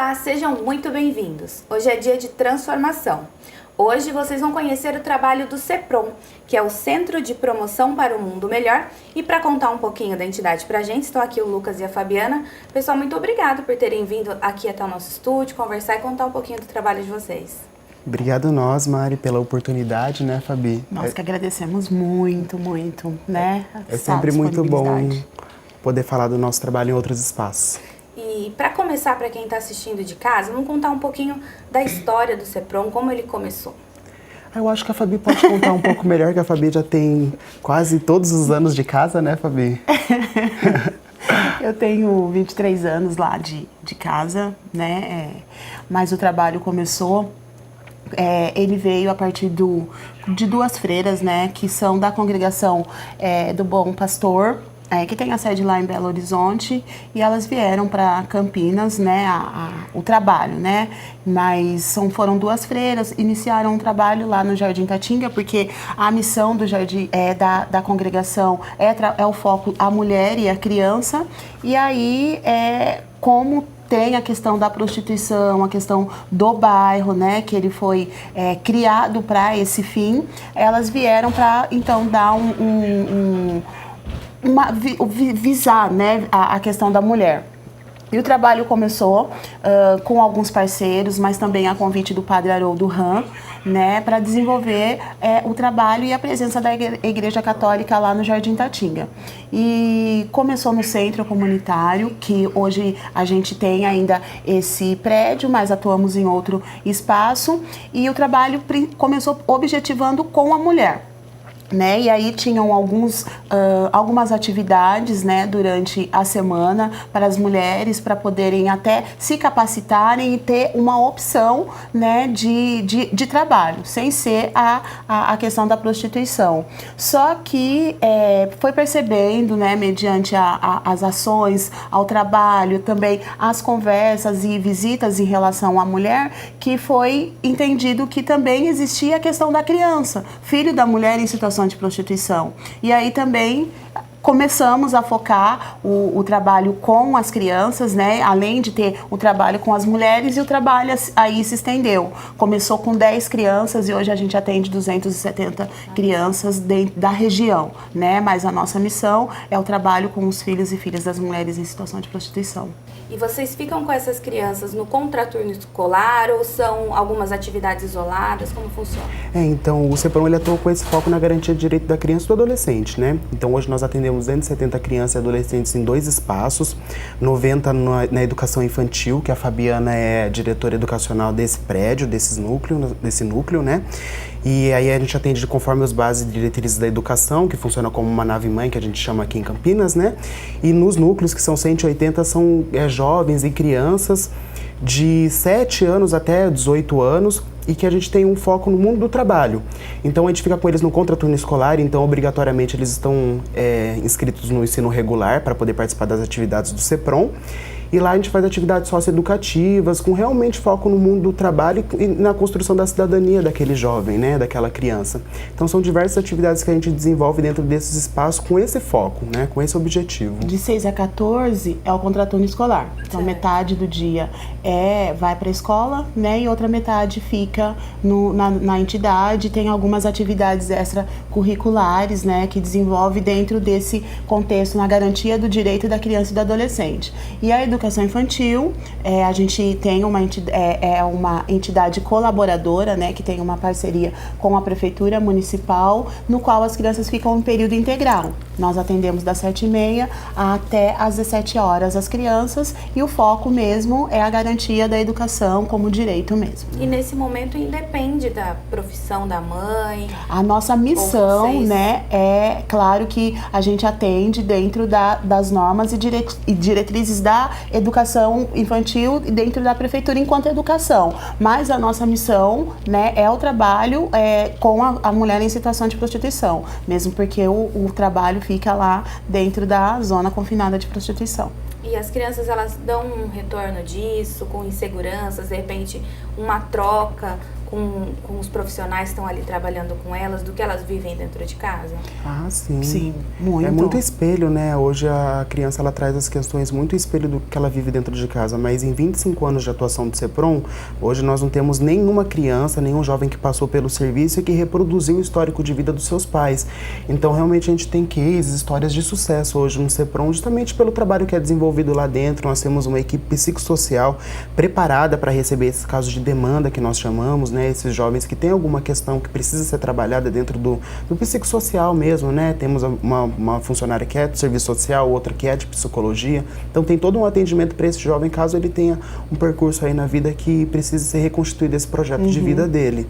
Olá, sejam muito bem-vindos. Hoje é dia de transformação. Hoje vocês vão conhecer o trabalho do CEPROM, que é o Centro de Promoção para o Mundo Melhor. E para contar um pouquinho da entidade pra gente, estão aqui o Lucas e a Fabiana. Pessoal, muito obrigado por terem vindo aqui até o nosso estúdio, conversar e contar um pouquinho do trabalho de vocês. Obrigado nós, Mari, pela oportunidade, né, Fabi? Nós que agradecemos muito, né? É sempre muito bom poder falar do nosso trabalho em outros espaços. E para começar, para quem está assistindo de casa, vamos contar um pouquinho da história do CEPROM, como ele começou. Eu acho que a Fabi pode contar um pouco melhor, que a Fabi já tem quase todos os anos de casa, né, Fabi? Eu tenho 23 anos lá de casa, né? Mas o trabalho começou, ele veio a partir de duas freiras, né? Que são da congregação do Bom Pastor, que tem a sede lá em Belo Horizonte, e elas vieram para Campinas, né, o trabalho, né, mas foram duas freiras, iniciaram um trabalho lá no Jardim Tatinga, porque a missão do jardim, da congregação é o foco a mulher e a criança, e aí como tem a questão da prostituição, a questão do bairro, né, que ele foi criado para esse fim, elas vieram para, então, dar visar, né, a questão da mulher. E o trabalho começou com alguns parceiros, mas também a convite do Padre Haroldo Ram, né, para desenvolver o trabalho e a presença da Igreja Católica lá no Jardim Tatinga. E começou no centro comunitário, que hoje a gente tem ainda esse prédio, mas atuamos em outro espaço, e o trabalho começou objetivando com a mulher. Né? E aí tinham algumas atividades, né, durante a semana para as mulheres, para poderem até se capacitarem e ter uma opção, né, de trabalho, sem ser a questão da prostituição. Só que foi percebendo, né, mediante as ações, ao trabalho, também as conversas e visitas em relação à mulher, que foi entendido que também existia a questão da criança, filho da mulher em situação de prostituição. E aí também começamos a focar o trabalho com as crianças, né? Além de ter o trabalho com as mulheres, e o trabalho aí se estendeu. Começou com 10 crianças e hoje a gente atende 270 crianças dentro da região, né? Mas a nossa missão é o trabalho com os filhos e filhas das mulheres em situação de prostituição. E vocês ficam com essas crianças no contraturno escolar ou são algumas atividades isoladas? Como funciona? Então o CEPROM ele atua com esse foco na garantia de direito da criança e do adolescente, né? Então hoje nós atendemos 270 crianças e adolescentes em 2 espaços, 90 na educação infantil, que a Fabiana é diretora educacional desse prédio, desse núcleo, né? E aí a gente atende conforme as bases e diretrizes da educação, que funciona como uma nave-mãe, que a gente chama aqui em Campinas, né? E nos núcleos, que são 180, são jovens e crianças de 7 anos até 18 anos, e que a gente tem um foco no mundo do trabalho. Então a gente fica com eles no contraturno escolar, então obrigatoriamente eles estão inscritos no ensino regular para poder participar das atividades do CEPROM. E lá a gente faz atividades socioeducativas, com realmente foco no mundo do trabalho e na construção da cidadania daquele jovem, né, daquela criança. Então são diversas atividades que a gente desenvolve dentro desses espaços com esse foco, né, com esse objetivo. De 6 a 14 é o contraturno escolar. Então metade do dia vai para a escola, né, e outra metade fica na entidade. Tem algumas atividades extracurriculares, né, que desenvolve dentro desse contexto, na garantia do direito da criança e do adolescente. E a educação infantil, a gente tem uma entidade colaboradora, né, que tem uma parceria com a Prefeitura Municipal, no qual as crianças ficam em período integral. Nós atendemos das 7h30 até às 17 horas as crianças, e o foco mesmo é a garantia da educação como direito mesmo. E nesse momento independe da profissão da mãe? A nossa missão, né, é claro que a gente atende dentro das normas e diretrizes da educação infantil e dentro da prefeitura enquanto educação, mas a nossa missão, né, é o trabalho com a mulher em situação de prostituição, mesmo porque o trabalho fica lá dentro da zona confinada de prostituição. E as crianças, elas dão um retorno disso, com inseguranças, de repente uma troca com os profissionais que estão ali trabalhando com elas, do que elas vivem dentro de casa? Ah, sim. Sim, muito. É muito espelho, né? Hoje a criança ela traz as questões muito espelho do que ela vive dentro de casa, mas em 25 anos de atuação do CEPROM, hoje nós não temos nenhuma criança, nenhum jovem que passou pelo serviço e que reproduziu o histórico de vida dos seus pais. Então, realmente, a gente tem cases, histórias de sucesso hoje no CEPROM, justamente pelo trabalho que é desenvolvido lá dentro. Nós temos uma equipe psicossocial preparada para receber esses casos de demanda que nós chamamos, né? Esses jovens que têm alguma questão que precisa ser trabalhada dentro do psicossocial mesmo, né? Temos uma funcionária que é do serviço social, outra que é de psicologia. Então tem todo um atendimento para esse jovem, caso ele tenha um percurso aí na vida que precise ser reconstituído esse projeto de vida dele.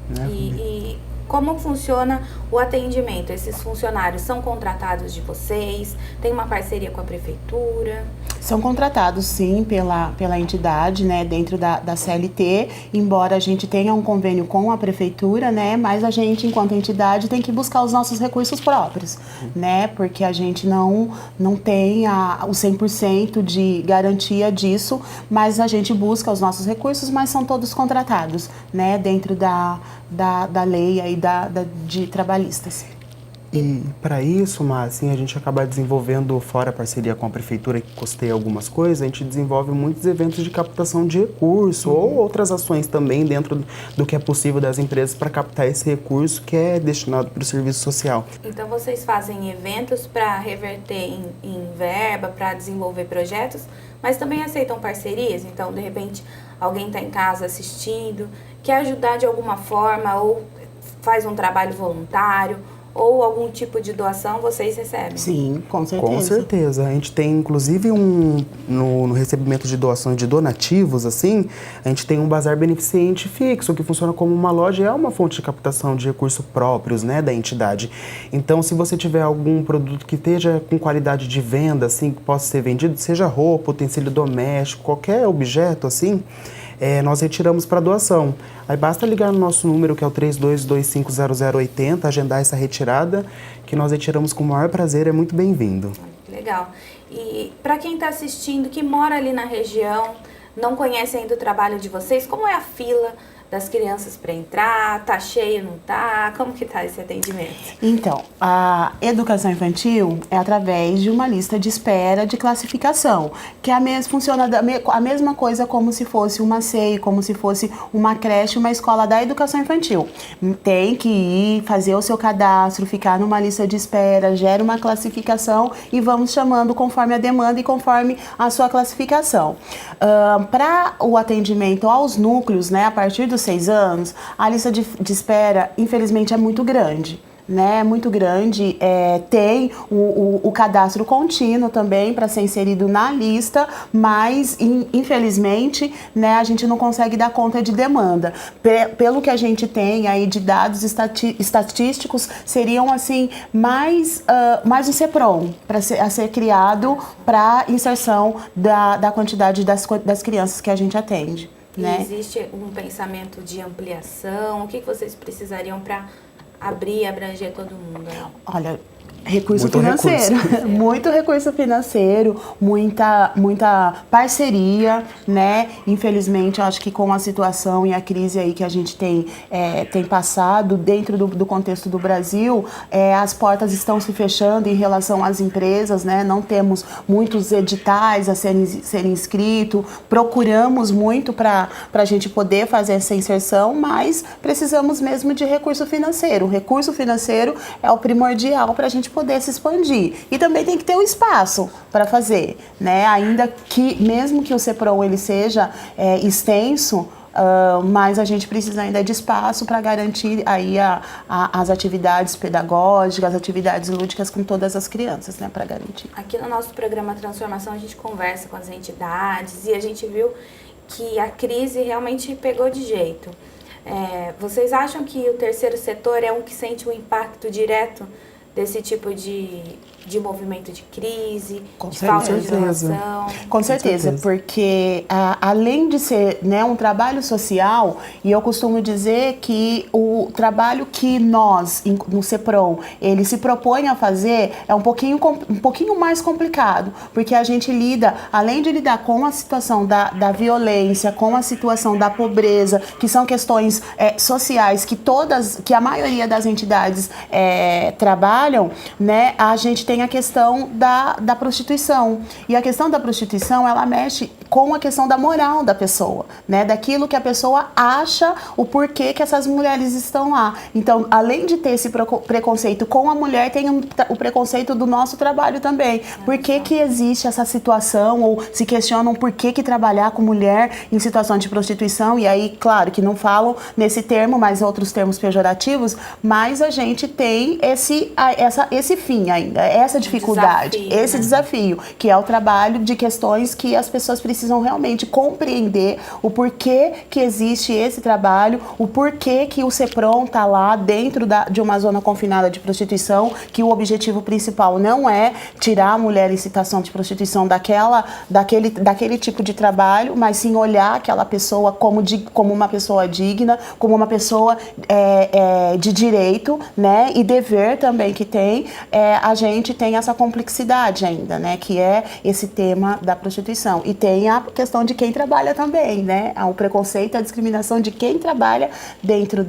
Né? E como funciona o atendimento? Esses funcionários são contratados de vocês? Tem uma parceria com a prefeitura? São contratados, sim, pela entidade, né, dentro da CLT, embora a gente tenha um convênio com a prefeitura, né, mas a gente, enquanto entidade, tem que buscar os nossos recursos próprios, né, porque a gente não tem o 100% de garantia disso, mas a gente busca os nossos recursos, mas são todos contratados, né, dentro da lei aí de trabalhistas. E para isso, mas assim, a gente acaba desenvolvendo, fora a parceria com a prefeitura, que custeia algumas coisas, a gente desenvolve muitos eventos de captação de recurso ou outras ações também dentro do que é possível das empresas para captar esse recurso que é destinado para o serviço social. Então vocês fazem eventos para reverter em verba, para desenvolver projetos, mas também aceitam parcerias? Então, de repente, alguém está em casa assistindo, quer ajudar de alguma forma ou faz um trabalho voluntário, ou algum tipo de doação, vocês recebem? Sim, com certeza. Com certeza. A gente tem, inclusive, no recebimento de doações de donativos, assim, a gente tem um bazar beneficente fixo, que funciona como uma loja e é uma fonte de captação de recursos próprios, né, da entidade. Então, se você tiver algum produto que esteja com qualidade de venda, assim, que possa ser vendido, seja roupa, utensílio doméstico, qualquer objeto, assim, nós retiramos para doação. Aí basta ligar no nosso número, que é o 32250080, agendar essa retirada, que nós retiramos com o maior prazer, é muito bem-vindo. Legal. E para quem está assistindo, que mora ali na região, não conhece ainda o trabalho de vocês, como é a fila das crianças para entrar? Tá cheio, não tá? Como que tá esse atendimento? Então, a educação infantil é através de uma lista de espera de classificação, que funciona a mesma coisa como se fosse uma CEI, como se fosse uma creche, uma escola da educação infantil. Tem que ir, fazer o seu cadastro, ficar numa lista de espera, gera uma classificação e vamos chamando conforme a demanda e conforme a sua classificação. Para o atendimento aos núcleos, né, a partir dos 6 anos, a lista de espera, infelizmente, é muito grande. Né, muito grande, tem o cadastro contínuo também para ser inserido na lista, mas infelizmente, né, a gente não consegue dar conta de demanda. Pelo que a gente tem aí de dados estatísticos, seriam assim mais um CEPROM a ser criado para inserção da quantidade das crianças que a gente atende. Né? Existe um pensamento de ampliação? O que vocês precisariam para abrir e abranger todo mundo? Olha, muito recurso financeiro, muita parceria, né? Infelizmente, eu acho que com a situação e a crise aí que a gente tem passado dentro do contexto do Brasil, as portas estão se fechando em relação às empresas, né? Não temos muitos editais a serem inscritos, procuramos muito para a gente poder fazer essa inserção, mas precisamos mesmo de recurso financeiro. O recurso financeiro é o primordial para a gente poder se expandir. E também tem que ter um espaço para fazer, né? Ainda que, mesmo que o CEPROM ele seja extenso, mas a gente precisa ainda de espaço para garantir aí as atividades pedagógicas, as atividades lúdicas com todas as crianças, né? Para garantir. Aqui no nosso programa Transformação, a gente conversa com as entidades e a gente viu que a crise realmente pegou de jeito. Vocês acham que o terceiro setor é um que sente o impacto direto desse tipo de de movimento de crise, Com de falta de certeza. doação? Com certeza, porque além de ser, né, um trabalho social, e eu costumo dizer que o trabalho que nós, no CEPROM, ele se propõe a fazer é um pouquinho mais complicado, porque a gente lida, além de lidar com a situação da violência, com a situação da pobreza, que são questões sociais que a maioria das entidades trabalham, né, a gente tem a questão da prostituição. E a questão da prostituição, ela mexe com a questão da moral da pessoa, né? Daquilo que a pessoa acha, o porquê que essas mulheres estão lá. Então, além de ter esse preconceito com a mulher, tem o preconceito do nosso trabalho também. Por que existe essa situação, ou se questionam por que trabalhar com mulher em situação de prostituição, e aí, claro, que não falam nesse termo, mas outros termos pejorativos, mas a gente tem esse fim ainda, essa dificuldade, Desafio, esse né? desafio, que é o trabalho de questões que as pessoas precisam realmente compreender o porquê que existe esse trabalho, o porquê que o CEPROM está lá dentro de uma zona confinada de prostituição, que o objetivo principal não é tirar a mulher em situação de prostituição daquele tipo de trabalho, mas sim olhar aquela pessoa como uma pessoa digna, como uma pessoa de direito, né, e dever também que tem. A gente tem essa complexidade ainda, né, que é esse tema da prostituição. E tem a questão de quem trabalha também, né, o preconceito, a discriminação de quem trabalha dentro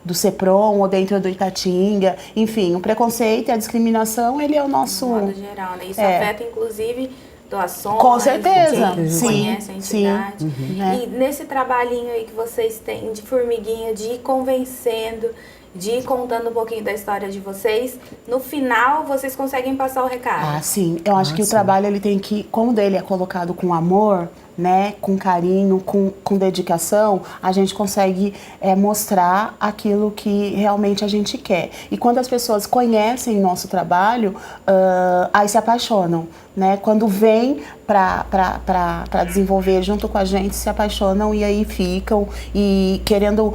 do CEPROM ou dentro do Itatinga. Enfim, o preconceito e a discriminação, ele é o nosso... De modo geral, né? Isso afeta, inclusive, doações, Com certeza, quem sim, conhece a entidade. né? E nesse trabalhinho aí que vocês têm de formiguinha, de ir convencendo, de ir contando um pouquinho da história de vocês, no final vocês conseguem passar o recado. Sim. Eu acho que o trabalho, ele tem que, como ele é colocado com amor, né, com carinho, com dedicação, a gente consegue mostrar aquilo que realmente a gente quer. E quando as pessoas conhecem nosso trabalho, aí se apaixonam, né? Quando vêm para desenvolver junto com a gente, se apaixonam e aí ficam. E querendo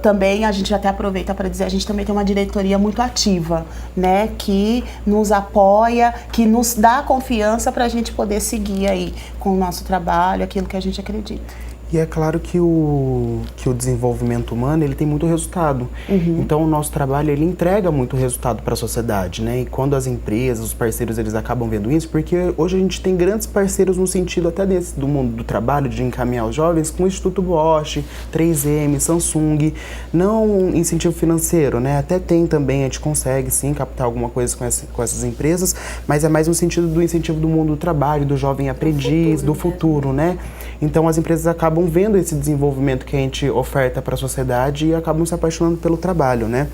também, a gente até aproveita para dizer, a gente também tem uma diretoria muito ativa, né, que nos apoia, que nos dá confiança para a gente poder seguir aí com o nosso trabalho, aquilo que a gente acredita. E é claro que o desenvolvimento humano, ele tem muito resultado. Então, o nosso trabalho, ele entrega muito resultado para a sociedade, né? E quando as empresas, os parceiros, eles acabam vendo isso, porque hoje a gente tem grandes parceiros no sentido até do mundo do trabalho, de encaminhar os jovens, com o Instituto Bosch, 3M, Samsung, não incentivo financeiro, né? Até tem também, a gente consegue sim captar alguma coisa com essas empresas, mas é mais no sentido do incentivo do mundo do trabalho, do jovem aprendiz, do futuro, né? Então, as empresas acabam vendo esse desenvolvimento que a gente oferta para a sociedade e acabam se apaixonando pelo trabalho, né?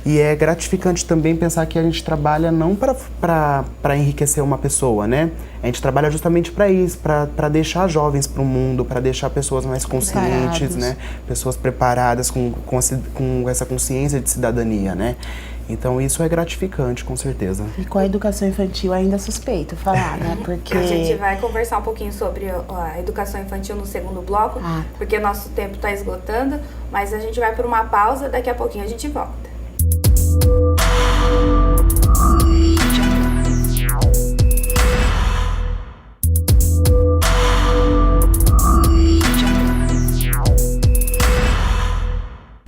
E é gratificante também pensar que a gente trabalha não para enriquecer uma pessoa, né? A gente trabalha justamente para isso, para deixar jovens para o mundo, para deixar pessoas mais conscientes, né? Pessoas preparadas com essa consciência de cidadania, né? Então isso é gratificante, com certeza. E com a educação infantil ainda é suspeito falar, né? Porque A gente vai conversar um pouquinho sobre a educação infantil no segundo bloco, porque nosso tempo está esgotando, mas a gente vai por uma pausa, daqui a pouquinho a gente volta.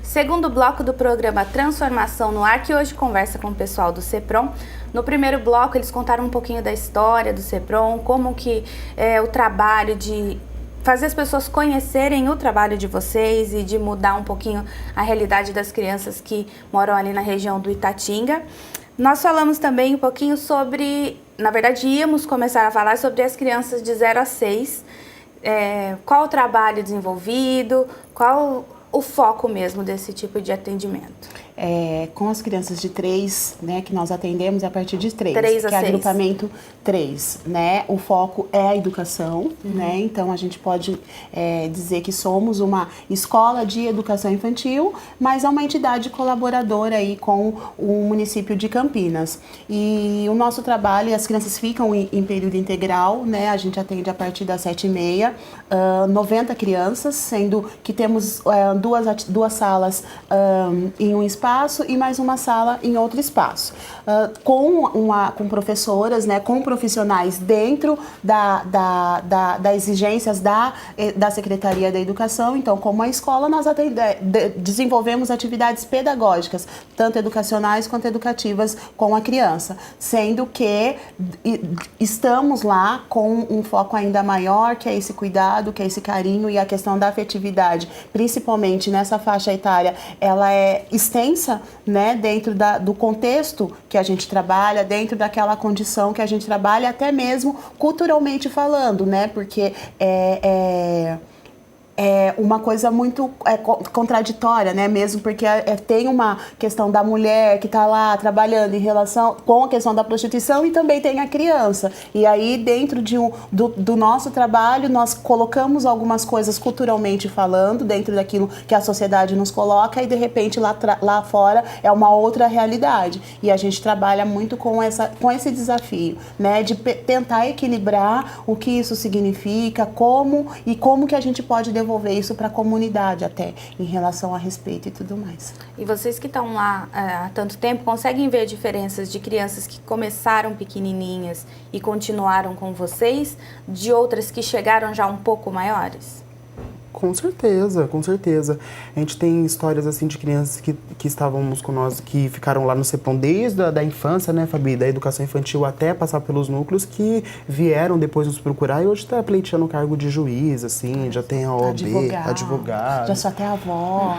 Segundo bloco do programa Transformação no Ar, que hoje conversa com o pessoal do CEPROM. No primeiro bloco, eles contaram um pouquinho da história do CEPROM, como que é o trabalho de fazer as pessoas conhecerem o trabalho de vocês e de mudar um pouquinho a realidade das crianças que moram ali na região do Itatinga. Nós falamos também um pouquinho sobre, na verdade íamos começar a falar sobre as crianças de 0 a 6, qual o trabalho desenvolvido, qual o foco mesmo desse tipo de atendimento. Com as crianças de 3, né, que nós atendemos a partir de 3, 3 a que é 6. agrupamento 3, né, o foco é a educação, né, então a gente pode dizer que somos uma escola de educação infantil, mas é uma entidade colaboradora aí com o município de Campinas. E o nosso trabalho, as crianças ficam em período integral, né, a gente atende a partir das 7h30, 90 crianças, sendo que temos duas salas em um espaço, espaço e mais uma sala em outro espaço. Com professoras, né, com profissionais dentro das exigências da Secretaria da Educação. Então, como a escola, nós desenvolvemos atividades pedagógicas, tanto educacionais quanto educativas com a criança, sendo que estamos lá com um foco ainda maior, que é esse cuidado, que é esse carinho e a questão da afetividade, principalmente nessa faixa etária, ela é extensa, né, dentro do contexto que a gente trabalha, dentro daquela condição que a gente trabalha, até mesmo culturalmente falando, né, porque é uma coisa muito contraditória, né? Mesmo porque tem uma questão da mulher que está lá trabalhando em relação com a questão da prostituição e também tem a criança. E aí, dentro do nosso trabalho, nós colocamos algumas coisas culturalmente falando, dentro daquilo que a sociedade nos coloca, e de repente lá fora é uma outra realidade. E a gente trabalha muito com esse desafio, né? De tentar equilibrar o que isso significa, como que a gente pode devolver isso para a comunidade até, em relação a respeito e tudo mais. E vocês que estão lá há tanto tempo, conseguem ver diferenças de crianças que começaram pequenininhas e continuaram com vocês, de outras que chegaram já um pouco maiores? Com certeza, com certeza. A gente tem histórias assim de crianças que estávamos com nós, que ficaram lá no CEPROM desde a infância, né, Fabi, da educação infantil até passar pelos núcleos, que vieram depois nos procurar e hoje está pleiteando o cargo de juiz, assim, já tem a OAB, advogado. Já sou até avó.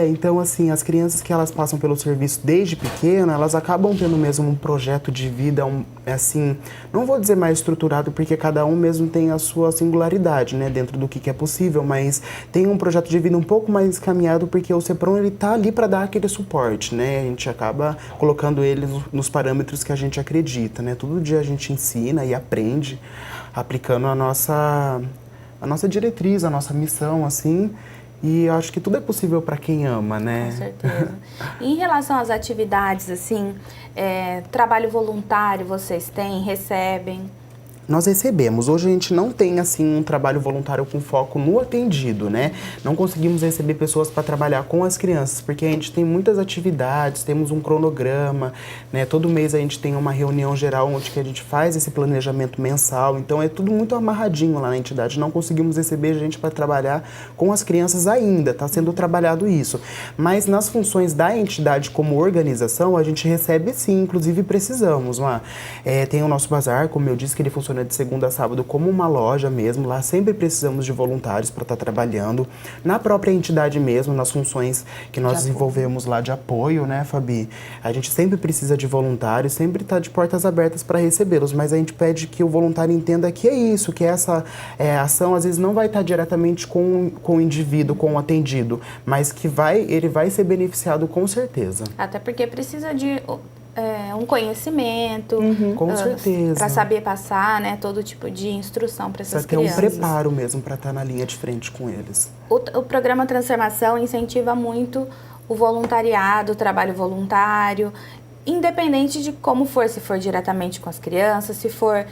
Então assim, as crianças que elas passam pelo serviço desde pequena, elas acabam tendo mesmo um projeto de vida, assim, não vou dizer mais estruturado, porque cada um mesmo tem a sua singularidade, né, dentro do que é possível, mas tem um projeto de vida um pouco mais encaminhado, porque o CEPROM, ele tá ali para dar aquele suporte, né? A gente acaba colocando ele nos parâmetros que a gente acredita, né? Todo dia a gente ensina e aprende, aplicando a nossa diretriz, a nossa missão, assim. E eu acho que tudo é possível para quem ama, né? Com certeza. Em relação às atividades, assim, trabalho voluntário vocês têm, recebem? Nós recebemos. Hoje a gente não tem, assim, um trabalho voluntário com foco no atendido, né? Não conseguimos receber pessoas para trabalhar com as crianças, porque a gente tem muitas atividades, temos um cronograma, né? Todo mês a gente tem uma reunião geral onde que a gente faz esse planejamento mensal, então é tudo muito amarradinho lá na entidade. Não conseguimos receber gente para trabalhar com as crianças ainda, está sendo trabalhado isso. Mas nas funções da entidade como organização, a gente recebe sim, inclusive precisamos. Tem o nosso bazar, como eu disse, que ele funciona de segunda a sábado como uma loja mesmo, lá sempre precisamos de voluntários para estar trabalhando. Na própria entidade mesmo, nas funções que nós desenvolvemos lá de apoio, né, Fabi? A gente sempre precisa de voluntários, sempre está de portas abertas para recebê-los, mas a gente pede que o voluntário entenda que é isso, que essa ação às vezes não vai estar diretamente com o indivíduo, com o atendido, mas que ele vai ser beneficiado com certeza. Até porque precisa de um conhecimento, com certeza, para saber passar, né, todo tipo de instrução para essas crianças. Ter um preparo mesmo para estar na linha de frente com eles. O programa Transformação incentiva muito o voluntariado, o trabalho voluntário, independente de como for, se for diretamente com as crianças, se for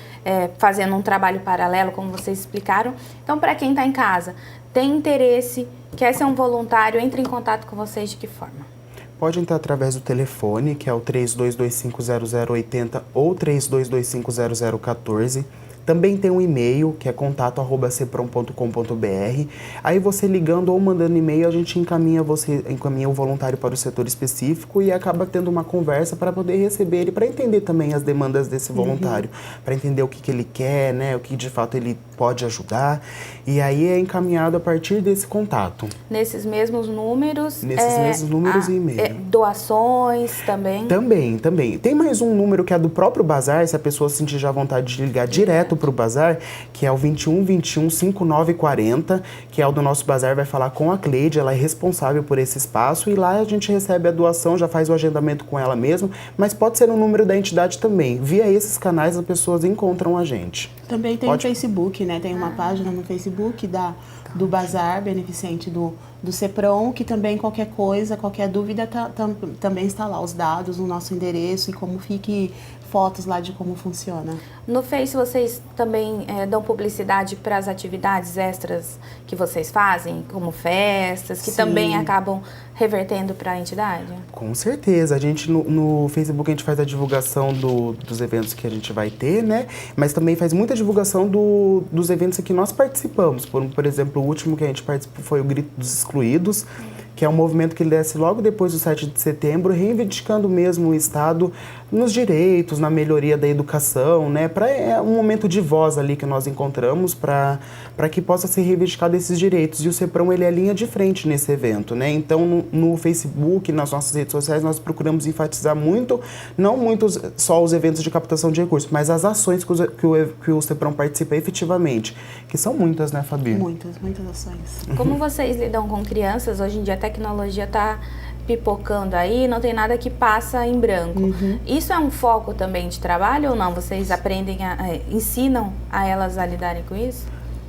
fazendo um trabalho paralelo, como vocês explicaram. Então, para quem está em casa, tem interesse, quer ser um voluntário, entre em contato com vocês de que forma? Pode entrar através do telefone, que é o 32250080 ou 32250014. Também tem um e-mail, que é contato@ceprom.com.br. Aí você ligando ou mandando e-mail, a gente encaminha o voluntário para o setor específico e acaba tendo uma conversa para poder receber ele, para entender também as demandas desse voluntário, para entender o que ele quer, né, o que de fato ele pode ajudar. E aí é encaminhado a partir desse contato. Nesses mesmos números? Nesses mesmos números e e-mail. Doações também? Também. Tem mais um número que é do próprio bazar, se a pessoa sentir já vontade de ligar direto para o bazar, que é o 2121-5940, que é o do nosso bazar, vai falar com a Cleide, ela é responsável por esse espaço, e lá a gente recebe a doação, já faz o agendamento com ela mesmo, mas pode ser no número da entidade também. Via esses canais as pessoas encontram a gente. Também tem o Facebook, né? Tem uma página no Facebook do Bazar Beneficente do CEPROM, que também qualquer coisa, qualquer dúvida, também está lá os dados, o nosso endereço e como fique fotos lá de como funciona. No Face vocês também dão publicidade para as atividades extras que vocês fazem, como festas, que Sim. também acabam revertendo para a entidade? Com certeza. A gente no Facebook a gente faz a divulgação dos eventos que a gente vai ter, né? Mas também faz muita divulgação dos eventos que nós participamos. Por exemplo, o último que a gente participou foi o Grito dos Excluídos, que é um movimento que desce logo depois do 7 de setembro, reivindicando mesmo o Estado nos direitos, na melhoria da educação, né? É um momento de voz ali que nós encontramos para que possa ser reivindicado esses direitos. E o CEPROM, ele é linha de frente nesse evento, né? Então, no Facebook, nas nossas redes sociais, nós procuramos enfatizar muito, não muito só os eventos de captação de recursos, mas as ações que o CEPROM participa efetivamente, que são muitas, né, Fabi? Muitas ações. Como vocês lidam com crianças? Hoje em dia a tecnologia está pipocando aí, não tem nada que passa em branco. Isso é um foco também de trabalho ou não? Vocês aprendem, ensinam a elas a lidarem com isso?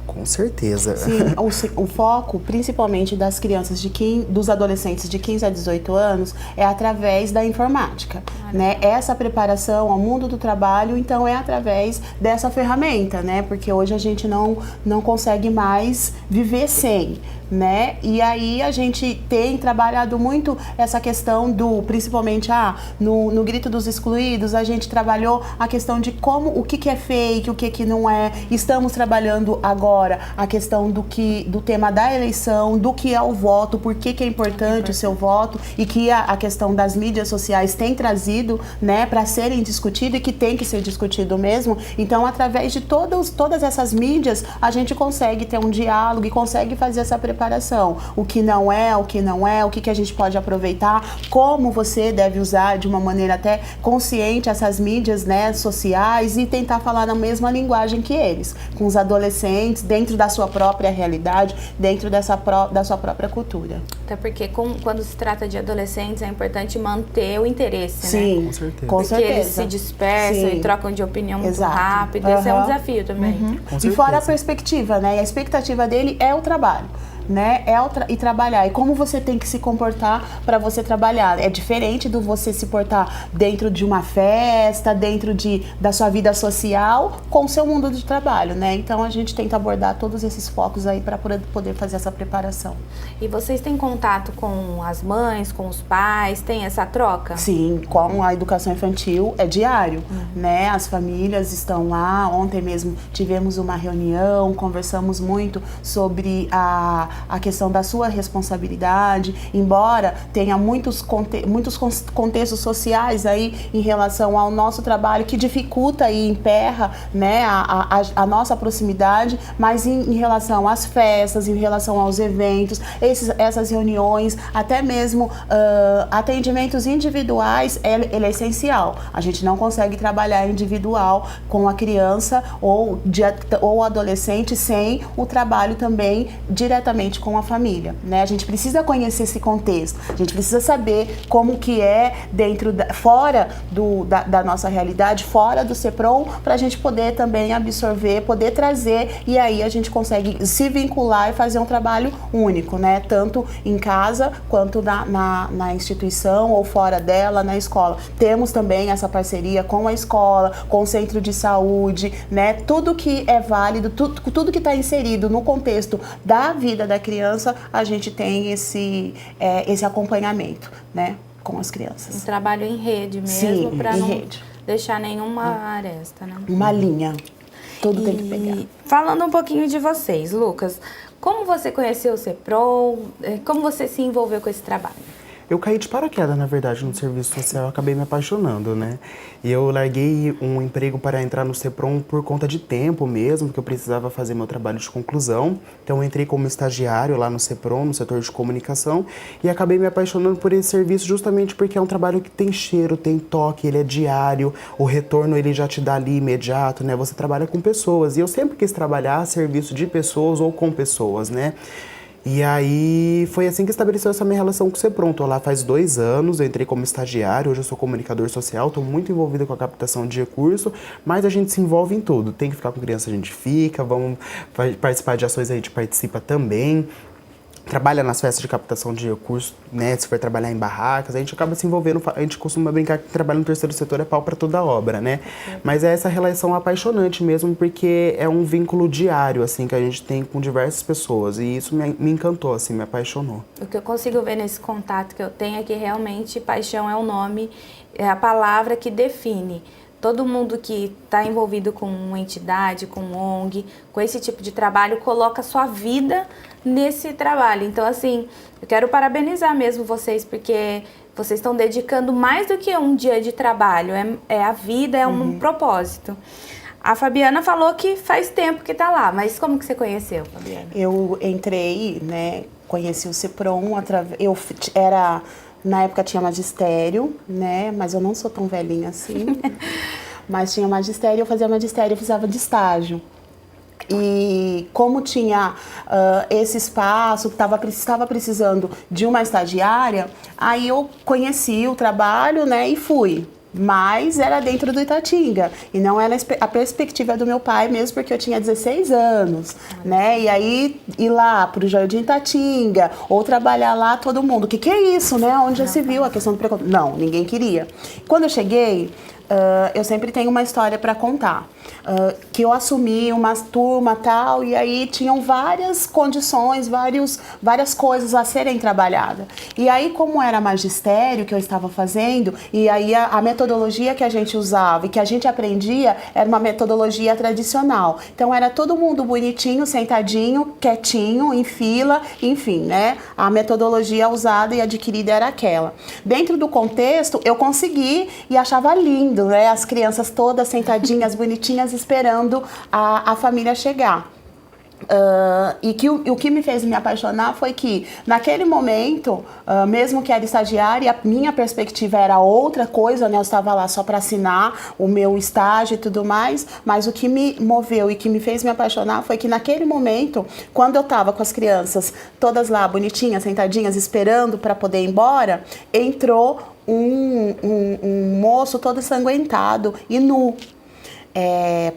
Com certeza. Sim, o foco, principalmente das crianças, dos adolescentes de 15 a 18 anos, é através da informática, né? Essa preparação ao mundo do trabalho, então, é através dessa ferramenta, né? Porque hoje a gente não consegue mais viver sem, né? E aí a gente tem trabalhado muito essa questão principalmente, no Grito dos Excluídos, a gente trabalhou a questão de o que é fake, o que não é. Estamos trabalhando agora a questão do tema da eleição, do que é o voto, por que é importante o seu voto, e que a questão das mídias sociais tem trazido, né, para serem discutido, e que tem que ser discutido mesmo. Então, através de todas essas mídias, a gente consegue ter um diálogo e consegue fazer essa preparação. O que não é, o que a gente pode aproveitar, como você deve usar de uma maneira até consciente essas mídias, né, sociais, e tentar falar na mesma linguagem que eles, com os adolescentes, dentro da sua própria realidade, dentro da sua própria cultura. Até porque quando se trata de adolescentes é importante manter o interesse, sim, né? Com certeza. Com Porque eles se dispersam e trocam de opinião muito rápido. Esse é um desafio também. E fora a perspectiva, né? E a expectativa dele é o trabalho, né? E trabalhar. E como você tem que se comportar para você trabalhar. É diferente do você se portar dentro de uma festa, dentro da sua vida social, com o seu mundo de trabalho, né? Então a gente tenta abordar todos esses focos aí para poder fazer essa preparação. E vocês têm contato com as mães, com os pais? Tem essa troca? Sim, com a educação infantil é diário, né? As famílias estão lá. Ontem mesmo tivemos uma reunião, conversamos muito sobre a questão da sua responsabilidade, embora tenha muitos contextos sociais aí em relação ao nosso trabalho que dificulta e emperra, né, a nossa proximidade, mas em relação às festas, em relação aos eventos, essas reuniões, até mesmo atendimentos individuais, ele é essencial. A gente não consegue trabalhar individual com a criança ou adolescente sem o trabalho também diretamente com a família, né? A gente precisa conhecer esse contexto, a gente precisa saber como que é fora da nossa realidade, fora do CEPROM, para a gente poder também absorver, poder trazer, e aí a gente consegue se vincular e fazer um trabalho único, né? Tanto em casa, quanto na instituição ou fora dela, na escola. Temos também essa parceria com a escola, com o centro de saúde, né? Tudo que é válido, tudo que está inserido no contexto da vida da criança, a gente tem esse acompanhamento, né, com as crianças. Um trabalho em rede mesmo, para não rede. deixar nenhuma aresta, né? Uma linha. Tudo tem que pegar. Falando um pouquinho de vocês, Lucas, como você conheceu o CEPROM? Como você se envolveu com esse trabalho? Eu caí de paraquedas, na verdade, no serviço social, eu acabei me apaixonando, né? E eu larguei um emprego para entrar no CEPROM por conta de tempo mesmo, porque eu precisava fazer meu trabalho de conclusão. Então eu entrei como estagiário lá no CEPROM, no setor de comunicação, e acabei me apaixonando por esse serviço justamente porque é um trabalho que tem cheiro, tem toque, ele é diário, o retorno ele já te dá ali imediato, né? Você trabalha com pessoas, e eu sempre quis trabalhar a serviço de pessoas ou com pessoas, né? E aí foi assim que estabeleceu essa minha relação com o CEPROM. Tô lá faz 2 anos, eu entrei como estagiário, hoje eu sou comunicador social, estou muito envolvida com a captação de recurso, mas a gente se envolve em tudo. Tem que ficar com criança, a gente fica, vamos participar de ações, a gente participa também. trabalha nas festas de captação de recursos, né? Se for trabalhar em barracas, a gente acaba se envolvendo, a gente costuma brincar que trabalho no terceiro setor é pau para toda a obra, né? Mas é essa relação apaixonante mesmo, porque é um vínculo diário, assim, que a gente tem com diversas pessoas, e isso me encantou, assim, me apaixonou. O que eu consigo ver nesse contato que eu tenho é que realmente paixão é o nome, é a palavra que define. Todo mundo que está envolvido com uma entidade, com um ONG, com esse tipo de trabalho, coloca sua vida nesse trabalho. Então, assim, eu quero parabenizar mesmo vocês, porque vocês estão dedicando mais do que um dia de trabalho. É a vida, é um propósito. A Fabiana falou que faz tempo que está lá, mas como que você conheceu, Fabiana? Eu entrei, né, conheci o CEPROM, na época tinha magistério, né, mas eu não sou tão velhinha assim, mas tinha magistério, eu fazia magistério, eu precisava de estágio. E como tinha esse espaço, estava precisando de uma estagiária, aí eu conheci o trabalho, né, e fui. Mas era dentro do Itatinga, e não era a perspectiva do meu pai mesmo, porque eu tinha 16 anos, né? E aí ir lá pro Jardim Itatinga, ou trabalhar lá todo mundo, o que é isso, né? Onde já se viu a questão do preconceito? Não, ninguém queria. Quando eu cheguei, eu sempre tenho uma história para contar. Que eu assumi uma turma tal, e aí tinham várias condições, várias coisas a serem trabalhadas. E aí, como era magistério que eu estava fazendo, e aí a metodologia que a gente usava e que a gente aprendia era uma metodologia tradicional. Então era todo mundo bonitinho, sentadinho, quietinho, em fila, enfim, né? A metodologia usada e adquirida era aquela. Dentro do contexto, eu consegui e achava lindo, né? As crianças todas sentadinhas, bonitinhas, esperando a família chegar. O que me fez me apaixonar foi que, naquele momento, mesmo que era estagiária, a minha perspectiva era outra coisa, né? Eu estava lá só para assinar o meu estágio e tudo mais, mas o que me moveu e que me fez me apaixonar foi que, naquele momento, quando eu estava com as crianças todas lá, bonitinhas, sentadinhas, esperando para poder ir embora, entrou um moço todo ensanguentado e nu.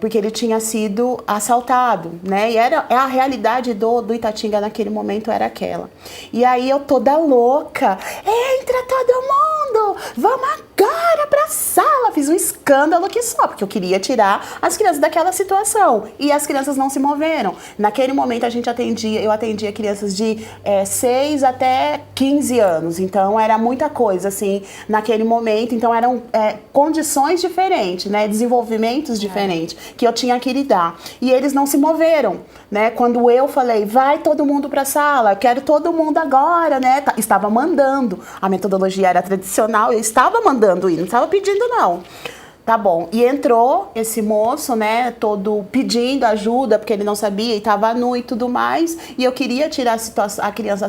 Porque ele tinha sido assaltado, né? E a realidade do Itatinga naquele momento era aquela. E aí eu toda louca, entra todo mundo, vamos agora pra sala. Fiz um escândalo que só, porque eu queria tirar as crianças daquela situação. E as crianças não se moveram. Naquele momento eu atendia crianças de 6 até 15 anos. Então era muita coisa, assim, naquele momento. Então eram condições diferentes, né? Desenvolvimentos diferente, que eu tinha que lidar. E eles não se moveram, né? Quando eu falei, vai todo mundo pra sala, quero todo mundo agora, né? Estava mandando. A metodologia era tradicional, eu estava mandando ir, não estava pedindo não. Tá bom. E entrou esse moço, né, todo pedindo ajuda, porque ele não sabia e estava nu e tudo mais. E eu queria tirar as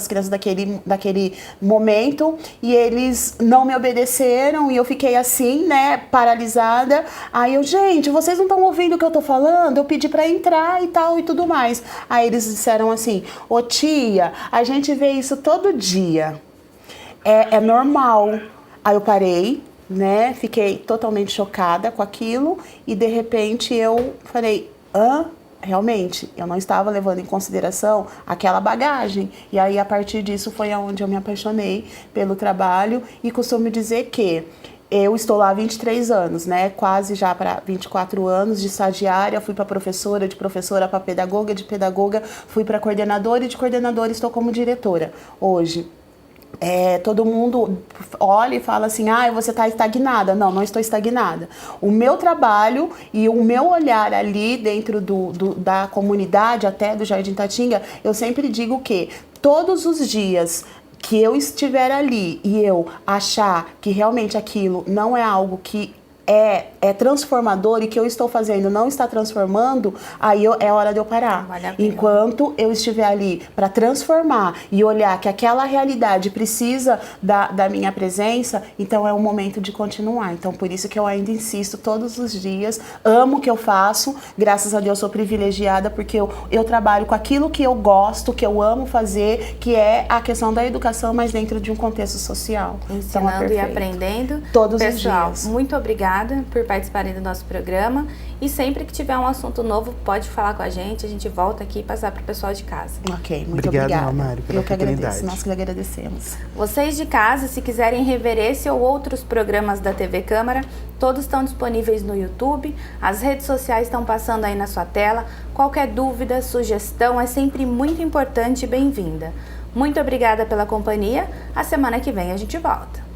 crianças daquele momento. E eles não me obedeceram e eu fiquei assim, né, paralisada. Aí eu, gente, vocês não estão ouvindo o que eu tô falando? Eu pedi para entrar e tal e tudo mais. Aí eles disseram assim, ô tia, a gente vê isso todo dia. É normal. Aí eu parei, né? Fiquei totalmente chocada com aquilo e de repente eu falei, realmente, eu não estava levando em consideração aquela bagagem. E aí a partir disso foi onde eu me apaixonei pelo trabalho e costumo dizer que eu estou lá há 23 anos, né? Quase já para 24 anos de estagiária, fui para professora, de professora para pedagoga, de pedagoga fui para coordenadora e de coordenadora estou como diretora hoje. Todo mundo olha e fala assim, você está estagnada. Não, não estou estagnada. O meu trabalho e o meu olhar ali dentro da comunidade, até do Jardim Itatinga, eu sempre digo que todos os dias que eu estiver ali e eu achar que realmente aquilo não é algo que é transformador e que eu estou fazendo não está transformando, aí é hora de eu parar. Vale a pena. Enquanto eu estiver ali para transformar e olhar que aquela realidade precisa da minha presença, então é o momento de continuar. Então por isso que eu ainda insisto todos os dias, amo o que eu faço, graças a Deus sou privilegiada porque eu trabalho com aquilo que eu gosto, que eu amo fazer, que é a questão da educação, mas dentro de um contexto social. Ensinando e aprendendo. Todos Pessoal, os dias. Muito obrigada por participarem do nosso programa. E sempre que tiver um assunto novo, pode falar com a gente volta aqui e passar para o pessoal de casa. Ok, muito obrigada. Obrigado, Mário, pela oportunidade. Agradeço, nós que agradecemos. Vocês de casa, se quiserem rever esse ou outros programas da TV Câmara, todos estão disponíveis no YouTube, as redes sociais estão passando aí na sua tela. Qualquer dúvida, sugestão é sempre muito importante e bem-vinda. Muito obrigada pela companhia, a semana que vem a gente volta.